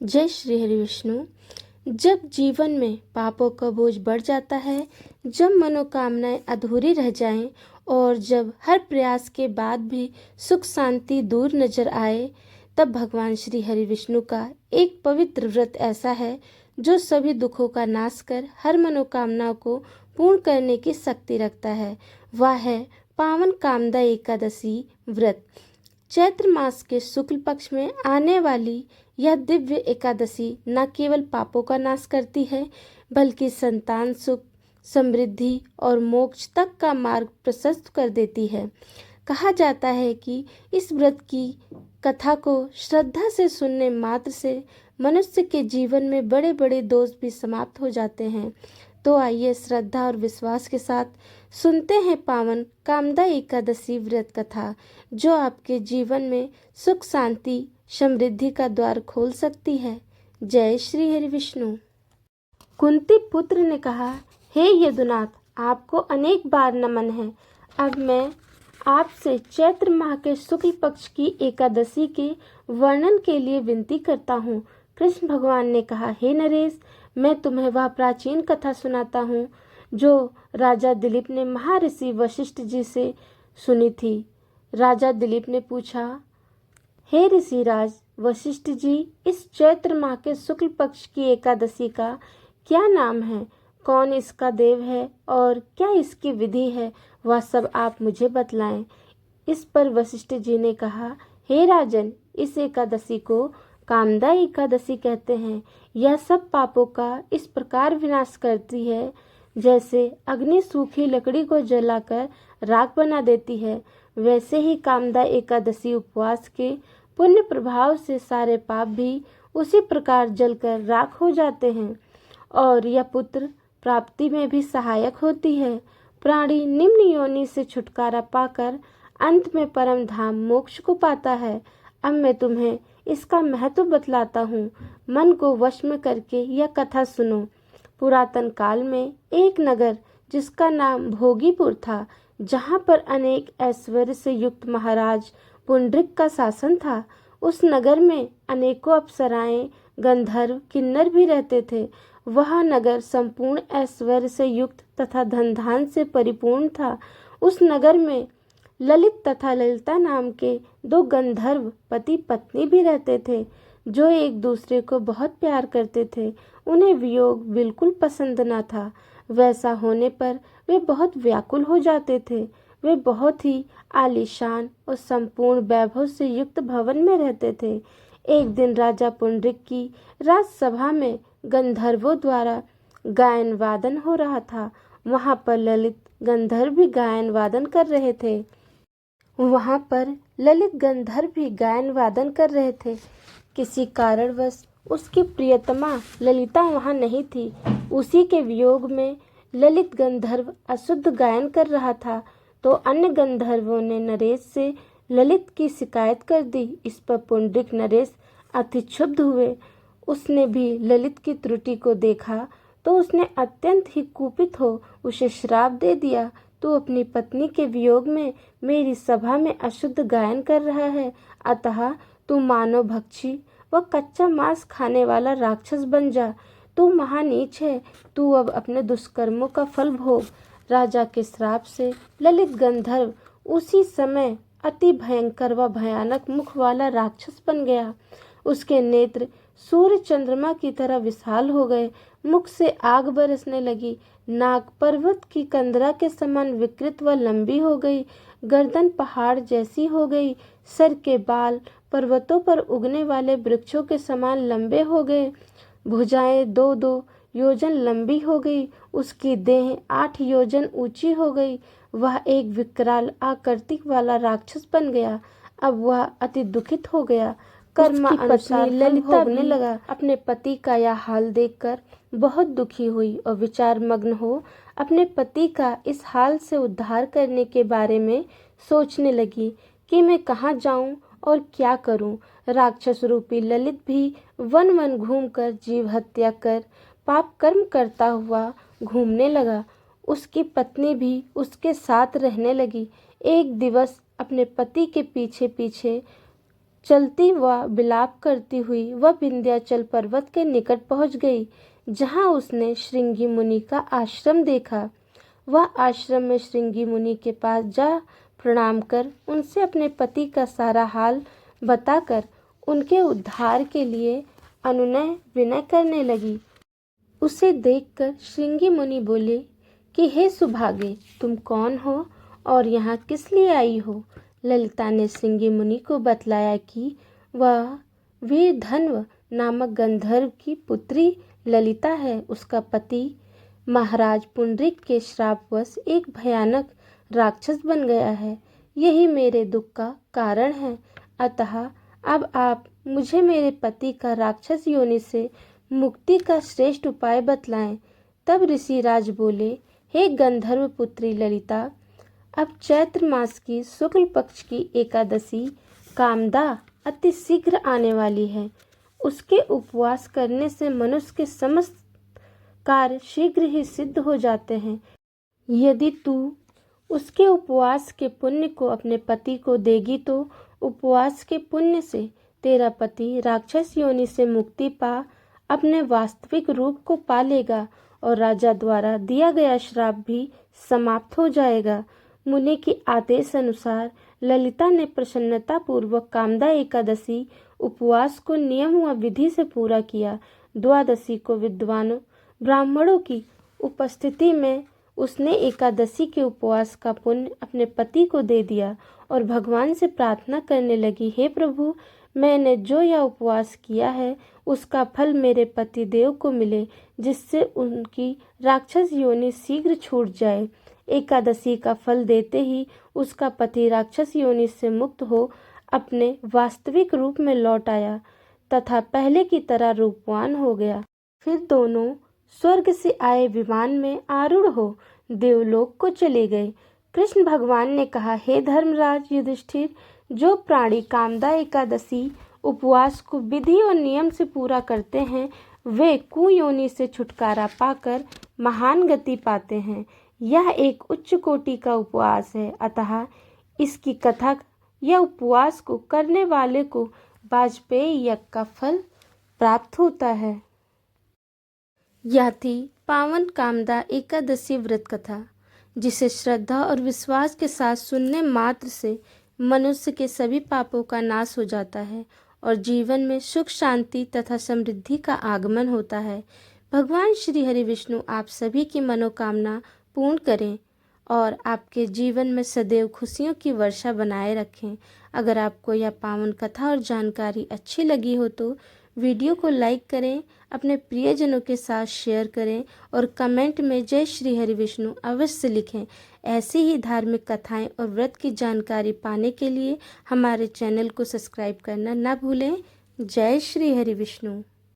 जय श्री हरि विष्णु। जब जीवन में पापों का बोझ बढ़ जाता है, जब मनोकामनाएं अधूरी रह जाएं और जब हर प्रयास के बाद भी सुख शांति दूर नजर आए, तब भगवान श्री हरि विष्णु का एक पवित्र व्रत ऐसा है जो सभी दुखों का नाश कर हर मनोकामना को पूर्ण करने की शक्ति रखता है। वह है पावन कामदा एकादशी व्रत। चैत्र मास के शुक्ल पक्ष में आने वाली यह दिव्य एकादशी न केवल पापों का नाश करती है, बल्कि संतान सुख, समृद्धि और मोक्ष तक का मार्ग प्रशस्त कर देती है। कहा जाता है कि इस व्रत की कथा को श्रद्धा से सुनने मात्र से मनुष्य के जीवन में बड़े बड़े दोष भी समाप्त हो जाते हैं। तो आइए श्रद्धा और विश्वास के साथ सुनते हैं पावन कामदा एकादशी व्रत कथा, जो आपके जीवन में सुख शांति समृद्धि का द्वार खोल सकती है। जय श्री हरि विष्णु। कुंती पुत्र ने कहा, हे यदुनाथ, आपको अनेक बार नमन है। अब मैं आपसे चैत्र माह के शुक्ल पक्ष की एकादशी के वर्णन के लिए विनती करता हूँ। कृष्ण भगवान ने कहा, हे नरेश, मैं तुम्हें वह प्राचीन कथा सुनाता हूँ जो राजा दिलीप ने महर्षि वशिष्ठ जी से सुनी थी। राजा दिलीप ने पूछा, हे ऋषिराज वशिष्ठ जी, इस चैत्र माह के शुक्ल पक्ष की एकादशी का क्या नाम है? कौन इसका देव है और क्या इसकी विधि है? वह सब आप मुझे बतलाएं। इस पर वशिष्ठ जी ने कहा, हे राजन, इस एकादशी को कामदा एकादशी कहते हैं। यह सब पापों का इस प्रकार विनाश करती है जैसे अग्नि सूखी लकड़ी को जलाकर राख बना देती है। वैसे ही कामदा एकादशी उपवास के पुण्य प्रभाव से सारे पाप भी उसी प्रकार जलकर राख हो जाते हैं और यह पुत्र प्राप्ति में भी सहायक होती है। प्राणी निम्न योनि से छुटकारा पाकर अंत में परम धाम मोक्ष को पाता है। अब मैं तुम्हें इसका महत्व बतलाता हूँ। मन को वश में करके यह कथा सुनो। पुरातन काल में एक नगर जिसका नाम भोगीपुर था, जहाँ पर अनेक ऐश्वर्य से युक्त महाराज पुंडरीक का शासन था। उस नगर में अनेकों अप्सराएं, गंधर्व, किन्नर भी रहते थे। वह नगर संपूर्ण ऐश्वर्य से युक्त तथा धन धान से परिपूर्ण था। उस नगर में ललित तथा ललिता नाम के दो गंधर्व पति पत्नी भी रहते थे, जो एक दूसरे को बहुत प्यार करते थे। उन्हें वियोग बिल्कुल पसंद न था। वैसा होने पर वे बहुत व्याकुल हो जाते थे। वे बहुत ही आलीशान और संपूर्ण वैभव से युक्त भवन में रहते थे। एक दिन राजा पुंडरीक की राजसभा में गंधर्वों द्वारा गायन वादन हो रहा था। वहां पर ललित गंधर्व भी गायन वादन कर रहे थे। किसी कारणवश उसकी प्रियतमा ललिता वहां नहीं थी। उसी के वियोग में ललित गंधर्व अशुद्ध गायन कर रहा था, तो अन्य गंधर्वों ने नरेश से ललित की शिकायत कर दी। इस पर पुंडरीक नरेश अति क्षुब्ध हुए। उसने भी ललित की त्रुटि को देखा तो उसने अत्यंत ही कुपित हो उसे श्राप दे दिया, तू अपनी पत्नी के वियोग में मेरी सभा में अशुद्ध गायन कर रहा है, अतः तू मानव भक्षी व कच्चा मांस खाने वाला राक्षस बन जा। तू महानीच है, तू अब अपने दुष्कर्मों का फल भोग। राजा के श्राप से ललित गंधर्व उसी समय अति भयंकर व भयानक मुख वाला राक्षस बन गया। उसके नेत्र सूर्य चंद्रमा की तरह विशाल हो गए। मुख से आग बरसने लगी। नाक पर्वत की कंदरा के समान विकृत व लंबी हो गई। गर्दन पहाड़ जैसी हो गई। सर के बाल पर्वतों पर उगने वाले वृक्षों के समान लंबे हो गए। भुजाएं 2-2 योजन लंबी हो गई। उसकी देह 8 योजन ऊंची हो गई। वह एक विकराल आकृति वाला राक्षस बन गया। अब वह अति दुखित हो गया। कर्म अनुसार ललिता भोगने लगा। अपने पति का यह हाल देखकर बहुत दुखी हुई और विचार मग्न हो अपने पति का इस हाल से उद्धार करने के बारे में सोचने लगी कि मैं कहाँ जाऊं और क्या करूं। राक्षस रूपी ललित भी वन वन घूमकर जीव हत्या कर पाप कर्म करता हुआ घूमने लगा। उसकी पत्नी भी उसके साथ रहने लगी। एक दिवस अपने पति के पीछे पीछे चलती व विलाप करती हुई वह विंध्याचल पर्वत के निकट पहुंच गई, जहां उसने श्रृंगी मुनि का आश्रम देखा। वह आश्रम में श्रृंगी मुनि के पास जा प्रणाम कर उनसे अपने पति का सारा हाल बताकर उनके उद्धार के लिए अनुनय विनय करने लगी। उसे देखकर श्रृंगी मुनि बोले कि हे सुभागे, तुम कौन हो और यहाँ किस लिए आई हो? ललिता ने श्रृंगी मुनि को बतलाया कि वह वीरधन्व नामक गंधर्व की पुत्री ललिता है। उसका पति महाराज पुंडरीक के श्रापवश एक भयानक राक्षस बन गया है। यही मेरे दुख का कारण है। अतः अब आप मुझे मेरे पति का राक्षस योनि से मुक्ति का श्रेष्ठ उपाय बतलाएं। तब ऋषिराज बोले, हे गंधर्व पुत्री ललिता, अब चैत्र मास की शुक्ल पक्ष की एकादशी कामदा अति शीघ्र आने वाली है। उसके उपवास करने से मनुष्य के समस्त कार्य शीघ्र ही सिद्ध हो जाते हैं। यदि तू उसके उपवास के पुण्य को अपने पति को देगी तो उपवास के पुण्य से तेरा पति राक्षस योनि से मुक्ति पा अपने वास्तविक रूप को पा लेगा और राजा द्वारा दिया गया श्राप भी समाप्त हो जाएगा। मुनि के आदेश अनुसार ललिता ने प्रसन्नता पूर्वक कामदा एकादशी उपवास को नियम व विधि से पूरा किया। द्वादशी को विद्वानों ब्राह्मणों की उपस्थिति में उसने एकादशी के उपवास का पुण्य अपने पति को दे दिया और भगवान से प्रार्थना करने लगी, हे प्रभु, मैंने जो यह उपवास किया है उसका फल मेरे पति देव को मिले, जिससे उनकी राक्षस योनि शीघ्र छूट जाए। एकादशी का फल देते ही उसका पति राक्षस योनि से मुक्त हो अपने वास्तविक रूप में लौट आया तथा पहले की तरह रूपवान हो गया। फिर दोनों स्वर्ग से आए विमान में आरूढ़ हो देवलोक को चले गए। कृष्ण भगवान ने कहा, हे धर्मराज युधिष्ठिर, जो प्राणी कामदा एकादशी उपवास को विधि और नियम से पूरा करते हैं वे कुयोनि से छुटकारा पाकर महान गति पाते हैं। यह एक उच्च कोटि का उपवास है, अतः इसकी कथा या उपवास को करने वाले को वाजपेयी यज्ञ का फल प्राप्त होता है। यह थी पावन कामदा एकादशी व्रत कथा, जिसे श्रद्धा और विश्वास के साथ सुनने मात्र से मनुष्य के सभी पापों का नाश हो जाता है और जीवन में सुख शांति तथा समृद्धि का आगमन होता है। भगवान श्री हरि विष्णु आप सभी की मनोकामना पूर्ण करें और आपके जीवन में सदैव खुशियों की वर्षा बनाए रखें। अगर आपको यह पावन कथा और जानकारी अच्छी लगी हो तो वीडियो को लाइक करें, अपने प्रियजनों के साथ शेयर करें और कमेंट में जय श्री हरि विष्णु अवश्य लिखें। ऐसी ही धार्मिक कथाएं और व्रत की जानकारी पाने के लिए हमारे चैनल को सब्सक्राइब करना न भूलें। जय श्री हरि विष्णु।